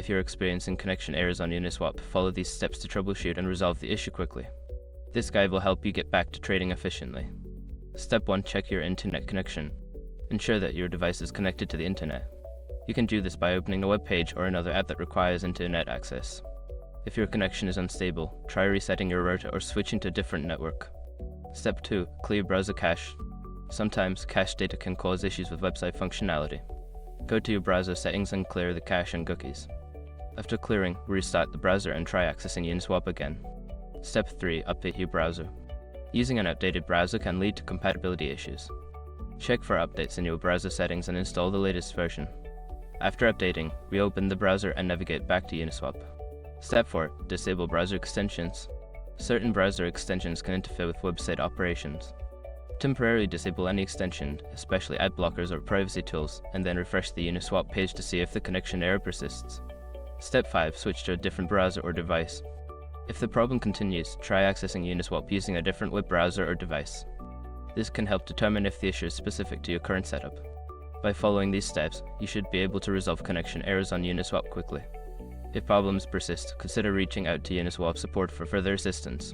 If you're experiencing connection errors on Uniswap, follow these steps to troubleshoot and resolve the issue quickly. This guide will help you get back to trading efficiently. Step 1. Check your internet connection. Ensure that your device is connected to the internet. You can do this by opening a web page or another app that requires internet access. If your connection is unstable, try resetting your router or switching to a different network. Step 2. Clear browser cache. Sometimes cache data can cause issues with website functionality. Go to your browser settings and clear the cache and cookies. After clearing, restart the browser and try accessing Uniswap again. Step 3. Update your browser. Using an outdated browser can lead to compatibility issues. Check for updates in your browser settings and install the latest version. After updating, reopen the browser and navigate back to Uniswap. Step 4. Disable browser extensions. Certain browser extensions can interfere with website operations. Temporarily disable any extension, especially ad blockers or privacy tools, and then refresh the Uniswap page to see if the connection error persists. Step 5. Switch to a different browser or device. If the problem continues, try accessing Uniswap using a different web browser or device. This can help determine if the issue is specific to your current setup. By following these steps, you should be able to resolve connection errors on Uniswap quickly. If problems persist, consider reaching out to Uniswap support for further assistance.